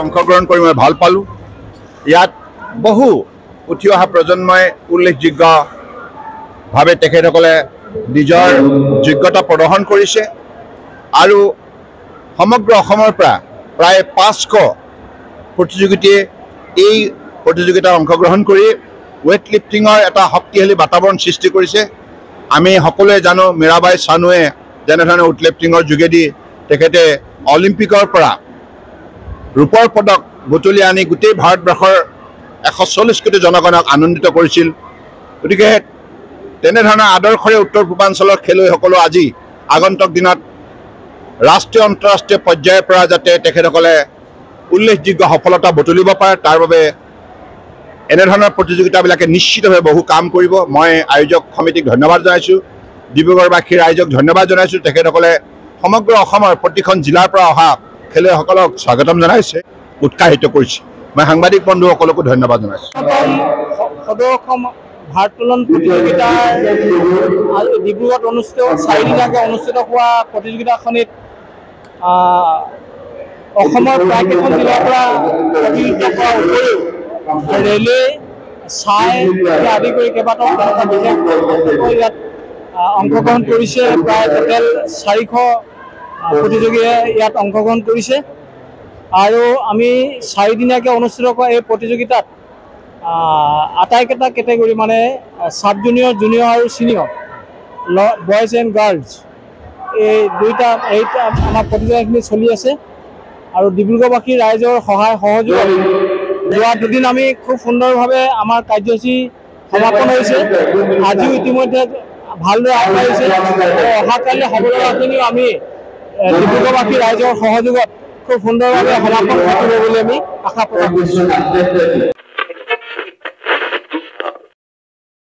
অংশগ্ৰহণ কৰি মই ভাল পালোঁ। ইয়াত বহু উঠি অহা প্ৰজন্মই উল্লেখযোগ্যভাৱে তেখেতসকলে নিজৰ যোগ্যতা প্ৰদৰ্শন কৰিছে আৰু সমগ্ৰ অসমৰ পৰা প্ৰায় 500 প্ৰতিযোগিতাই এই প্ৰতিযোগিতাত অংশগ্ৰহণ কৰি ৱেইট লিফটিঙৰ এটা শক্তিশালী বাতাবৰণ সৃষ্টি কৰিছে। আমি সকলোৱে জানো মীৰাবাই চানুৱে যেনেধৰণে ৱেইট লিফটিঙৰ যোগেদি তেখেতে অলিম্পিকৰ পৰা ৰূপৰ পদক বুটলি আনি গোটেই ভাৰতবৰ্ষৰ 140 কোটি জনগণক আনন্দিত কৰিছিল। গতিকে তেনেধৰণৰ আদৰ্শৰে উত্তৰ পূৰ্বাঞ্চলৰ খেলুৱৈসকলো আজি আগন্তুক দিনত ৰাষ্ট্ৰীয় আন্তঃৰাষ্ট্ৰীয় পৰ্যায়ৰ পৰা যাতে তেখেতসকলে উল্লেখযোগ্য সফলতা বুটলিব পাৰে তাৰ বাবে এনেধৰণৰ প্ৰতিযোগিতাবিলাকে নিশ্চিতভাৱে বহু কাম কৰিব। মই আয়োজক সমিতিক ধন্যবাদ জনাইছোঁ, ডিব্ৰুগড়বাসীৰ ৰাইজক ধন্যবাদ জনাইছোঁ। তেখেতসকলে সমগ্ৰ অসমৰ প্ৰতিখন জিলাৰ পৰা অহা খেলুৱৈসকলক স্বাগতম জনাইছে, উৎসাহিত কৰিছে। মই সাংবাদিক বন্ধুসকলকো ধন্যবাদ জনাইছোঁ। সদৌ অসম ভাৰতোলন প্ৰতিযোগিতাৰ ডিব্ৰুগড়ত অনুষ্ঠিত 4 দিনীয়াকৈ অনুষ্ঠিত হোৱা প্ৰতিযোগিতাখনিত অসমৰ প্ৰায় কেইখন জিলাৰ পৰা প্ৰতিযোগিতা কৰাৰ উপৰিও ৰেলে ছাই আদি কৰি কেইবাটাও বিশেষ ইয়াত অংশগ্ৰহণ কৰিছে। প্ৰায় টোটেল 400 প্ৰতিযোগীয়ে ইয়াত অংশগ্ৰহণ কৰিছে আৰু আমি 4 দিনীয়াকৈ অনুষ্ঠিত কৰা এই প্ৰতিযোগিতাত আটাইকেইটা কেটেগৰী মানে সাব জুনিয়ৰ, জুনিয়ৰ আৰু ছিনিয়ৰ, বয়জ এণ্ড গাৰ্লছ এই দুইটা আমাৰ প্ৰতিযোগিতাখিনি চলি আছে আৰু ডিব্ৰুগড়বাসী ৰাইজৰ সহায় সহযোগত যোৱা 2 দিন আমি খুব সুন্দৰভাৱে আমাৰ কাৰ্যসূচী সমাপন হৈছে। আজিও ইতিমধ্যে ভালদৰে আগবাঢ়িছে। অহাকালি হ'ব লগাখিনিও আমি ডিব্ৰুগড়বাসী ৰাইজৰ সহযোগত খুব সুন্দৰভাৱে সমাপন কৰিব বুলি আমি আশা প্ৰকাশ কৰিছোঁ।